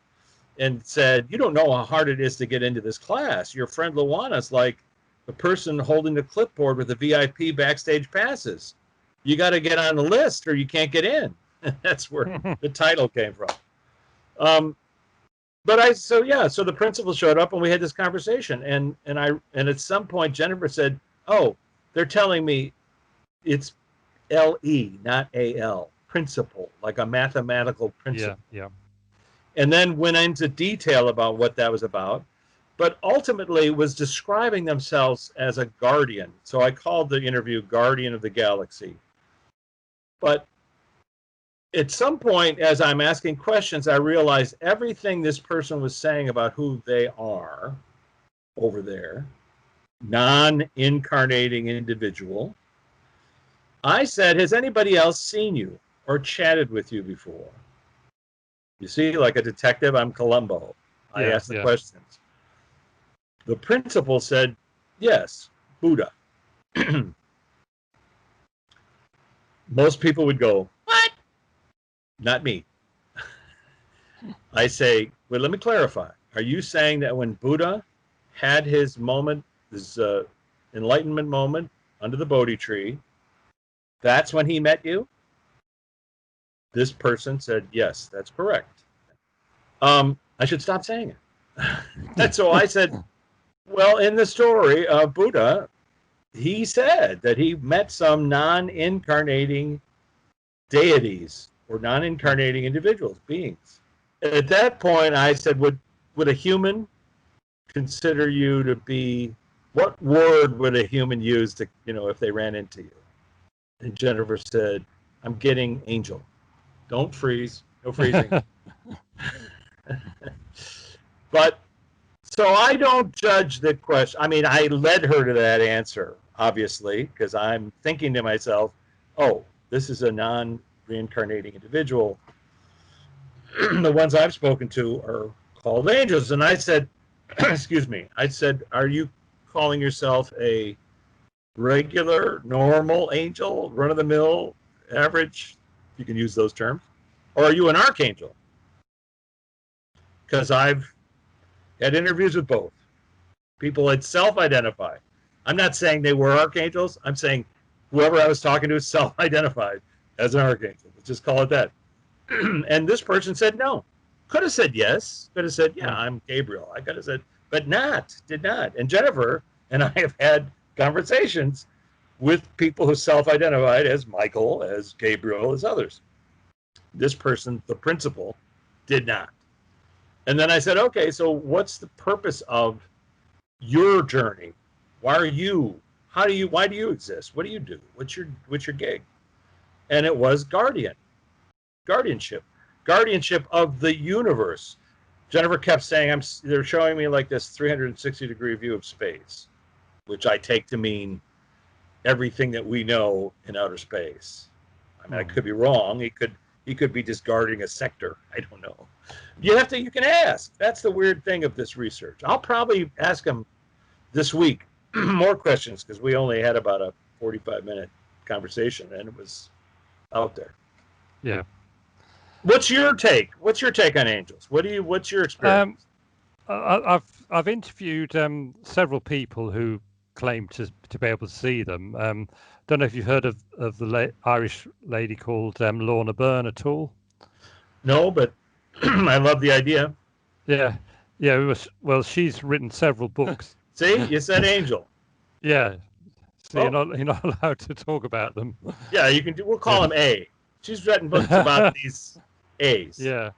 and said, you don't know how hard it is to get into this class. Your friend Luana's like the person holding the clipboard with the VIP backstage passes. You got to get on the list or you can't get in. That's where the title came from. So the principal showed up and we had this conversation. And at some point Jennifer said, oh, they're telling me it's L-E, not A-L, principle, like a mathematical principle. Yeah. And then went into detail about what that was about, but ultimately was describing themselves as a guardian. So I called the interview Guardian of the Galaxy. But at some point, as I'm asking questions, I realized everything this person was saying about who they are over there, non-incarnating individual. I said, has anybody else seen you or chatted with you before? You see, like a detective, I'm Columbo. I asked the questions. The principal said, yes, Buddha. Most people would go, what? Not me. I say, well, let me clarify. Are you saying that when Buddha had his moment, his enlightenment moment under the Bodhi tree, that's when he met you? This person said, yes, that's correct. I should stop saying it. And so I said, well, in the story of Buddha, he said that he met some non-incarnating deities or non-incarnating individuals, beings. At that point, I said, would a human consider you to be, what word would a human use to, if they ran into you? And Jennifer said, I'm getting angel. Don't freeze. No freezing. But so I don't judge the question. I mean, I led her to that answer, obviously, because I'm thinking to myself, oh, this is a non-reincarnating individual. The ones I've spoken to are called angels. And I said, excuse me, I said, are you calling yourself a regular, normal angel, run-of-the-mill, average, you can use those terms, or are you an archangel? Because I've had interviews with both. People had self-identified. I'm not saying they were archangels. I'm saying whoever I was talking to self-identified as an archangel. Let's just call it that. And this person said no. Could have said yes. Could have said, yeah, I'm Gabriel. I could have said, but did not. And Jennifer and I have had conversations with people who self-identified as Michael, as Gabriel, as others. This person, the principal, did not. And then I said, okay, so what's the purpose of your journey? Why do you exist? What do you do? What's your gig? And it was guardianship of the universe. Jennifer kept saying, they're showing me like this 360-degree view of space, which I take to mean everything that we know in outer space. I mean, I could be wrong. He could be just guarding a sector. I don't know. You can ask. That's the weird thing of this research. I'll probably ask him this week more questions because we only had about a 45-minute conversation and it was out there. Yeah. What's your take? What's your take on angels? What's your experience? I've interviewed several people who claim to be able to see them. Don't know if you've heard of the Irish lady called Lorna Byrne at all. No, but I love the idea. Yeah. Well, she's written several books. See, you said angel. Yeah. So you're not allowed to talk about them. Yeah, you can. We'll call them A. She's written books about these A's. Yeah.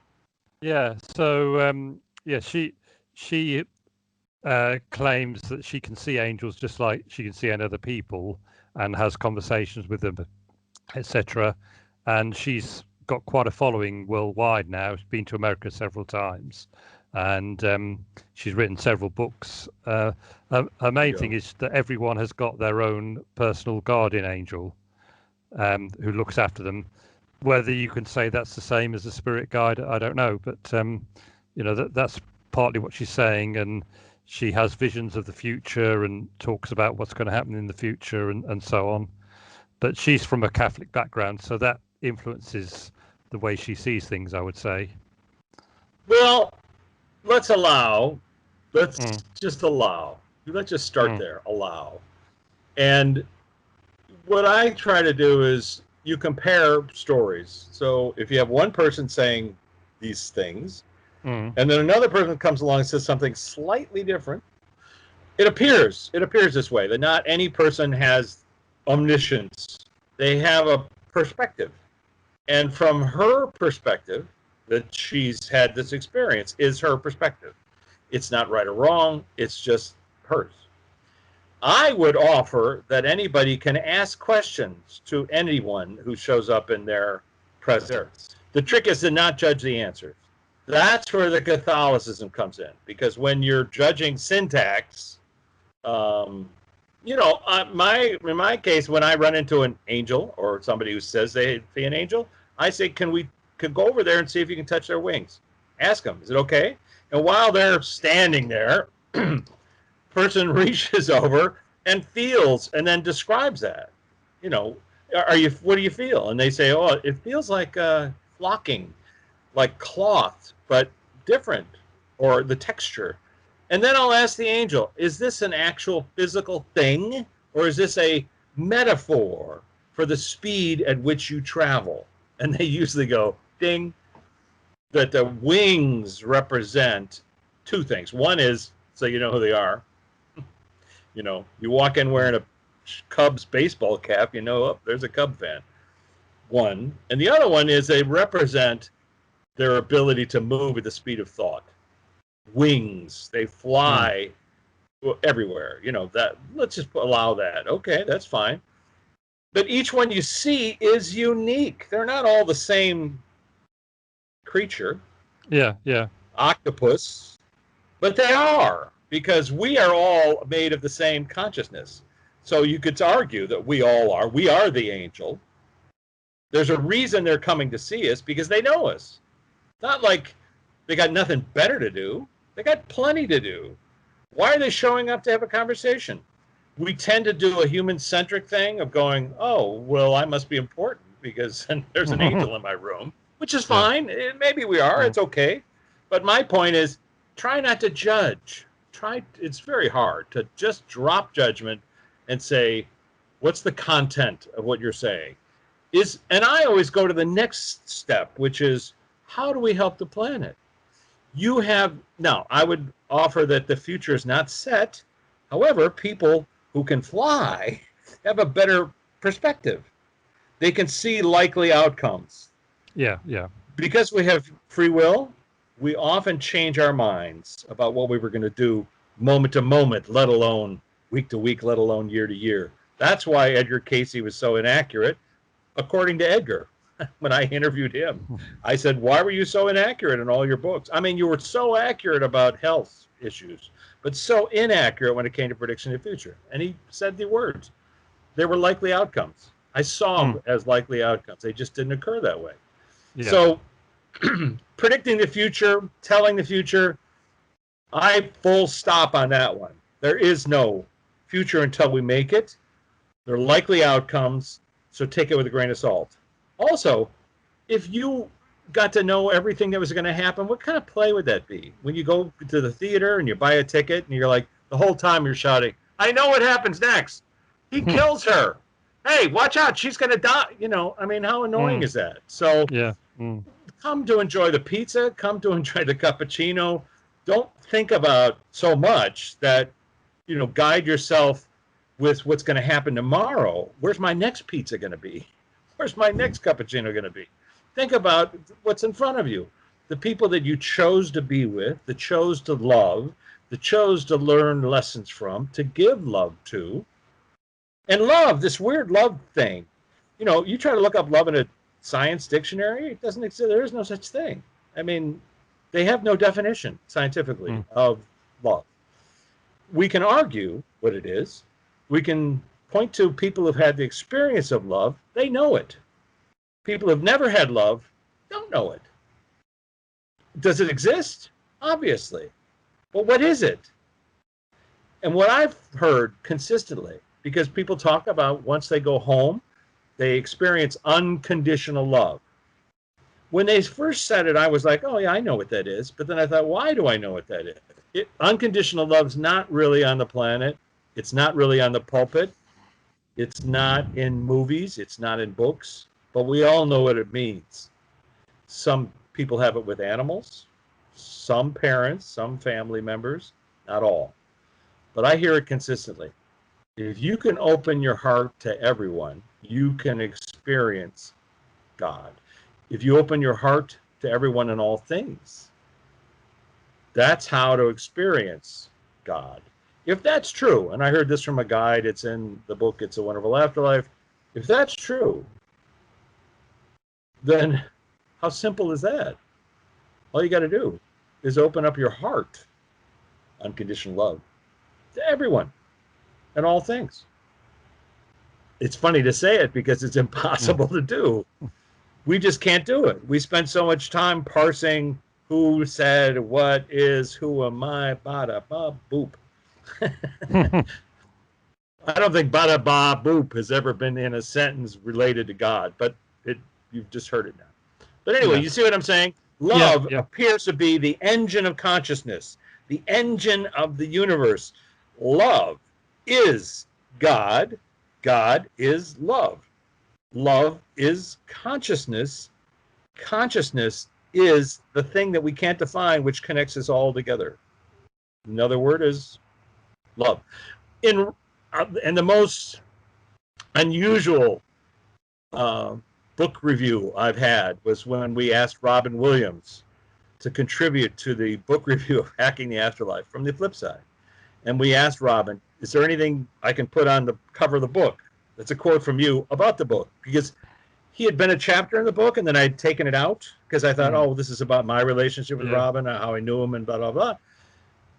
So she claims that she can see angels just like she can see any other people and has conversations with them, etc. And she's got quite a following worldwide now. She's been to America several times, and she's written several books. Her main thing is that everyone has got their own personal guardian angel who looks after them. Whether you can say that's the same as a spirit guide, I don't know, but that's partly what she's saying. And she has visions of the future and talks about what's going to happen in the future and so on. But she's from a Catholic background, so that influences the way she sees things, I would say. Well, let's just allow. Let's just start there. Allow. And what I try to do is you compare stories. So if you have one person saying these things, and then another person comes along and says something slightly different, it appears this way, that not any person has omniscience. They have a perspective. And from her perspective, that she's had this experience is her perspective. It's not right or wrong. It's just hers. I would offer that anybody can ask questions to anyone who shows up in their presence. The trick is to not judge the answers. That's where the Catholicism comes in, because when you're judging syntax, in my case, when I run into an angel or somebody who says they see an angel, I say, could go over there and see if you can touch their wings. Ask them, is it okay? And while they're standing there, person reaches over and feels and then describes that. What do you feel? And they say, oh, it feels like flocking, like cloth, but different, or the texture. And then I'll ask the angel, is this an actual physical thing, or is this a metaphor for the speed at which you travel? And they usually go, ding, that the wings represent two things. One is, so you know who they are. You walk in wearing a Cubs baseball cap, there's a Cub fan. One. And the other one is they represent their ability to move at the speed of thought. Wings, they fly everywhere. That. Let's just allow that. Okay, that's fine. But each one you see is unique. They're not all the same creature. Yeah. Octopus. But they are, because we are all made of the same consciousness. So you could argue that we all are. We are the angel. There's a reason they're coming to see us, because they know us. Not like they got nothing better to do. They got plenty to do. Why are they showing up to have a conversation? We tend to do a human-centric thing of going, oh, well, I must be important because there's an angel in my room, which is fine. Maybe we are. It's okay. But my point is, try not to judge. It's very hard to just drop judgment and say, what's the content of what you're saying? And I always go to the next step, which is, how do we help the planet? Now, I would offer that the future is not set. However, people who can fly have a better perspective. They can see likely outcomes. Yeah. Because we have free will, we often change our minds about what we were going to do moment to moment, let alone week to week, let alone year to year. That's why Edgar Cayce was so inaccurate, according to Edgar. When I interviewed him, I said, why were you so inaccurate in all your books? I mean, you were so accurate about health issues, but so inaccurate when it came to prediction of the future. And he said the words. They were likely outcomes. I saw them as likely outcomes. They just didn't occur that way. Yeah. So predicting the future, telling the future, I full stop on that one. There is no future until we make it. They're likely outcomes, so take it with a grain of salt. Also, if you got to know everything that was going to happen, what kind of play would that be? When you go to the theater and you buy a ticket and you're like, the whole time you're shouting, I know what happens next. He kills her. Hey, watch out. She's going to die. How annoying is that? So come to enjoy the pizza. Come to enjoy the cappuccino. Don't think about so much that, guide yourself with what's going to happen tomorrow. Where's my next pizza going to be? Where's my next cappuccino going to be? Think about what's in front of you. the people that you chose to be with, that chose to love, that chose to learn lessons from, to give love to. And love, this weird love thing, you know, you try to look up love in a science dictionary, it doesn't exist. There is no such thing. I mean, they have no definition scientifically of love. We can argue what it is. We can point to people who've had the experience of love. They know it. People who've never had love don't know it. Does it exist? Obviously. But what is it? And what I've heard consistently, because people talk about once they go home, they experience unconditional love. When they first said it, I was like, oh, yeah, I know what that is. But then I thought, why do I know what that is? Unconditional love's not really on the planet. It's not really on the pulpit. It's not in movies. It's not in books. But we all know what it means. Some people have it with animals, some parents, some family members, not all. But I hear it consistently. If you can open your heart to everyone, you can experience God. If you open your heart to everyone in all things, that's how to experience God. If that's true, and I heard this from a guide, it's in the book, It's a Wonderful Afterlife. If that's true, then how simple is that? All you got to do is open up your heart, unconditional love, to everyone and all things. It's funny to say it because it's impossible to do. We just can't do it. We spend so much time parsing who said, what is, who am I, bada ba boop. I don't think bada ba boop has ever been in a sentence related to God, but you've just heard it now. But anyway, you see what I'm saying? Love appears to be the engine of consciousness, the engine of the universe. Love is God. God is love. Love is consciousness. Consciousness is the thing that we can't define, which connects us all together. Another word is love. And the most unusual book review I've had was when we asked Robin Williams to contribute to the book review of Hacking the Afterlife from the Flipside. And we asked Robin, is there anything I can put on the cover of the book that's a quote from you about the book? Because he had been a chapter in the book, and then I'd taken it out because I thought, oh, this is about my relationship with Robin, how I knew him, and blah, blah, blah.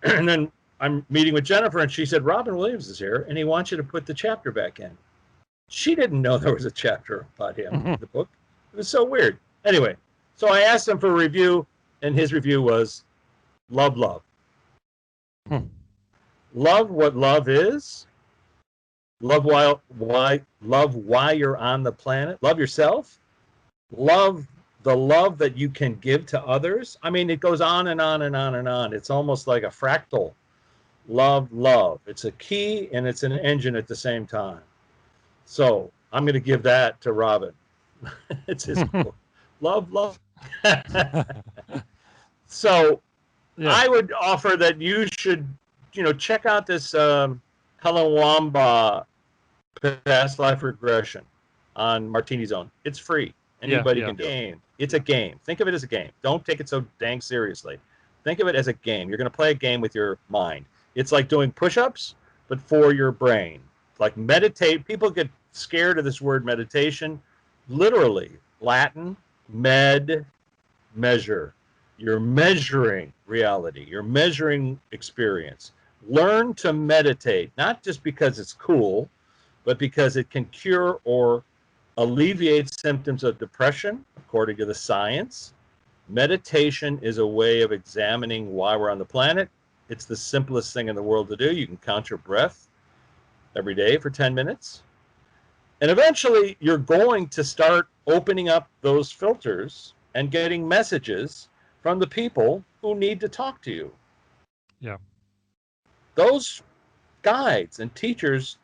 And then I'm meeting with Jennifer, and she said, Robin Williams is here, and he wants you to put the chapter back in. She didn't know there was a chapter about him in the book. It was so weird. Anyway, so I asked him for a review, and his review was, love, love. Love what love is. Love why you're on the planet. Love yourself. Love the love that you can give to others. I mean, it goes on and on and on and on. It's almost like a fractal. Love, love. It's a key and it's an engine at the same time. So I'm going to give that to Robin. It's his quote. Love, love. So I would offer that you should, check out this Helen Wamba Past Life Regression on Martini's Own. It's free. Anybody can do it. It's a game. Think of it as a game. Don't take it so dang seriously. Think of it as a game. You're going to play a game with your mind. It's like doing push-ups, but for your brain. Like meditate. People get scared of this word meditation. Literally, Latin, measure. You're measuring reality. You're measuring experience. Learn to meditate, not just because it's cool, but because it can cure or alleviate symptoms of depression, according to the science. Meditation is a way of examining why we're on the planet. It's the simplest thing in the world to do. You can count your breath every day for 10 minutes. And eventually, you're going to start opening up those filters and getting messages from the people who need to talk to you. Yeah. Those guides and teachers.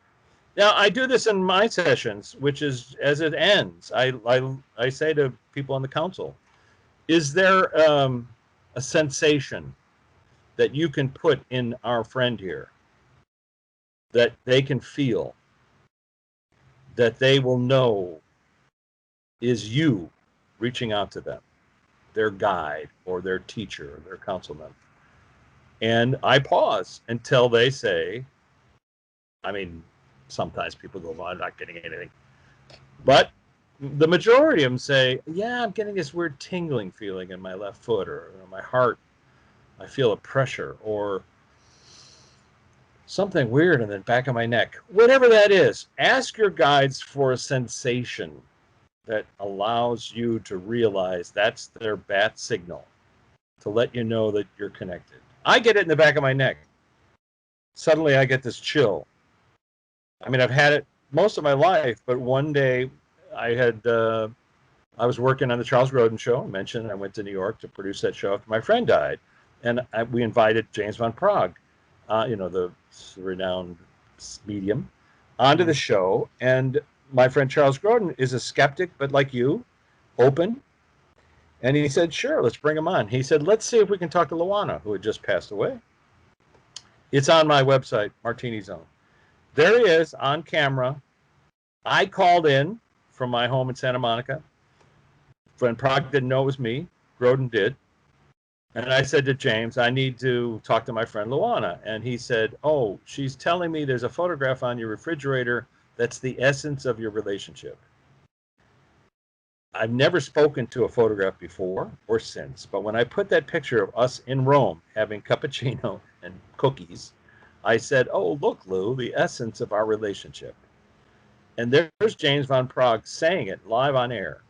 Now, I do this in my sessions, which is as it ends, I say to people on the council, is there a sensation that you can put in our friend here that they can feel, that they will know is you reaching out to them? their guide or their teacher or their councilman. And I pause until they say, I mean, sometimes people go, well, I'm not getting anything. But the majority of them say, yeah, I'm getting this weird tingling feeling in my left foot or my heart. I feel a pressure or something weird in the back of my neck. Whatever that is, ask your guides for a sensation that allows you to realize that's their bat signal to let you know that you're connected. I get it in the back of my neck. Suddenly I get this chill. I mean, I've had it most of my life, but one day I was working on the Charles Grodin show. I mentioned I went to New York to produce that show after my friend died. And we invited James von Praagh, the renowned medium, onto the show. And my friend Charles Grodin is a skeptic, but like you, open. And he said, sure, let's bring him on. He said, let's see if we can talk to Luana, who had just passed away. It's on my website, Martini Zone. There he is on camera. I called in from my home in Santa Monica. Friend Praagh didn't know it was me. Grodin did. And I said to James, I need to talk to my friend Luana. And he said, oh, she's telling me there's a photograph on your refrigerator that's the essence of your relationship. I've never spoken to a photograph before or since, but when I put that picture of us in Rome having cappuccino and cookies, I said, oh, look, Lou, the essence of our relationship. And there's James von Praagh saying it live on air.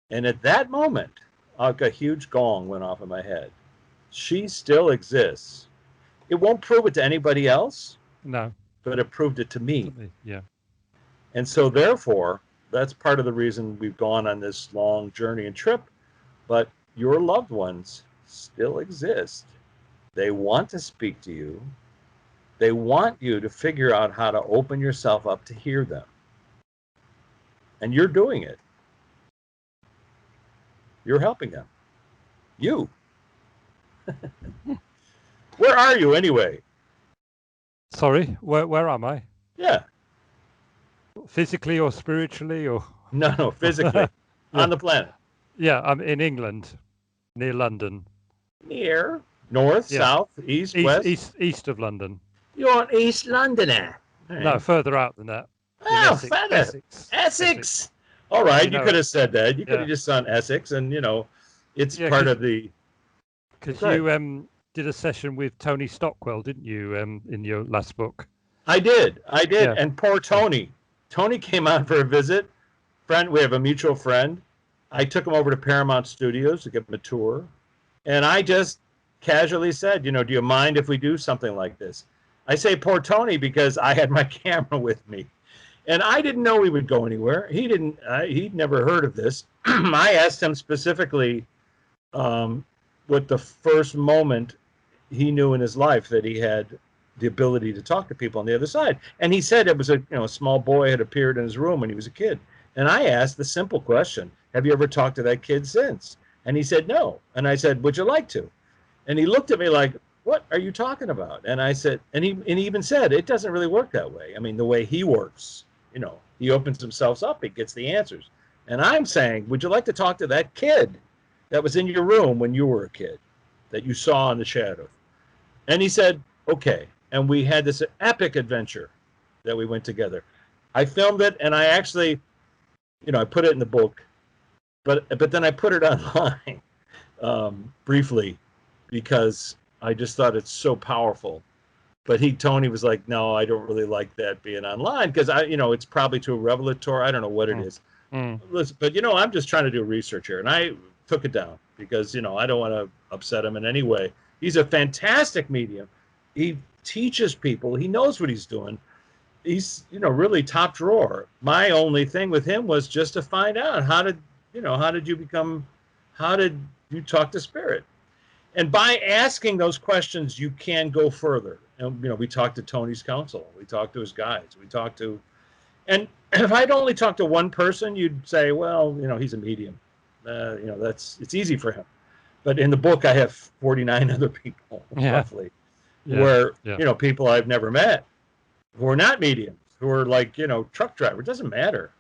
And at that moment, like a huge gong went off in my head. She still exists. It won't prove it to anybody else. No. But it proved it to me. Yeah. And so therefore, that's part of the reason we've gone on this long journey and trip. But your loved ones still exist. They want to speak to you. They want you to figure out how to open yourself up to hear them. And you're doing it. You're helping them. You. Where are you anyway? Sorry, where am I? Yeah. Physically or spiritually or? No, physically. Yeah. On the planet. Yeah, I'm in England, near London. Near? North, south, east, west? East of London. You're an East Londoner. Right. No, further out than that. Oh, Essex. All right, you could have said that. You could have just done Essex, and it's part of the. Because you did a session with Tony Stockwell, didn't you? In your last book. I did, yeah. And poor Tony. Tony came on for a visit. We have a mutual friend. I took him over to Paramount Studios to give him a tour, and I just casually said, do you mind if we do something like this? I say poor Tony because I had my camera with me. And I didn't know he would go anywhere. He didn't. He'd never heard of this. I asked him specifically what the first moment he knew in his life that he had the ability to talk to people on the other side. And he said it was a small boy had appeared in his room when he was a kid. And I asked the simple question, have you ever talked to that kid since? And he said no. And I said, would you like to? And he looked at me like, what are you talking about? And I said, and he even said, it doesn't really work that way. I mean, the way he works. He opens himself up, he gets the answers. And I'm saying, would you like to talk to that kid that was in your room when you were a kid, that you saw in the shadow? And he said, okay. And we had this epic adventure that we went together. I filmed it, and I actually, I put it in the book, but then I put it online briefly because I just thought it's so powerful. But Tony was like, no, I don't really like that being online because it's probably too revelatory. I don't know what it is. But I'm just trying to do research here, and I took it down because I don't want to upset him in any way. He's a fantastic medium. He teaches people. He knows what he's doing. He's really top drawer. My only thing with him was just to find out how did you talk to spirit. And by asking those questions, you can go further. And, we talked to Tony's counsel. We talked to his guides. And if I'd only talked to one person, you'd say, well, he's a medium. It's easy for him. But in the book, I have 49 other people, roughly, where, people I've never met who are not mediums, who are like, truck driver. It doesn't matter.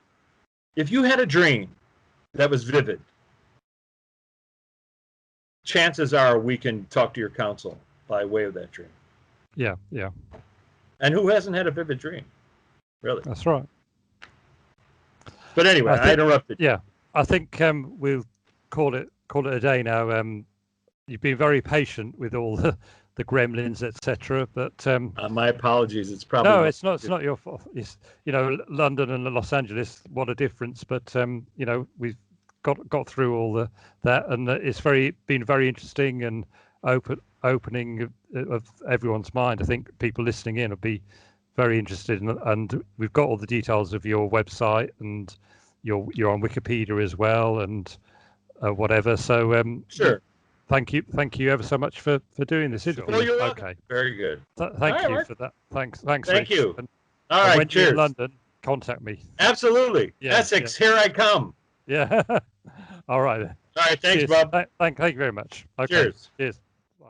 If you had a dream that was vivid, chances are we can talk to your counsel by way of that dream. Yeah. And who hasn't had a vivid dream? Really? That's right. But anyway, I interrupted. Yeah, I think we'll call it a day now. You've been very patient with all the gremlins, etc. But my apologies. It's probably no, it's not. It's not your fault. It's, London and Los Angeles. What a difference! But we've got through all that, and it's been very interesting and opening of everyone's mind. I think people listening in will be very interested, and we've got all the details of your website, and you're on Wikipedia as well, and whatever. So sure. Thank you ever so much for doing this interview. Well, you're welcome. Very good. Thank you for that. Thanks. Thank Rich. you. And all right. when Cheers. you're in London, contact me. Absolutely. Essex, here I come. Yeah. All right. All right. Thanks, Cheers. Bob. Thank you very much. Okay. Cheers. Cheers.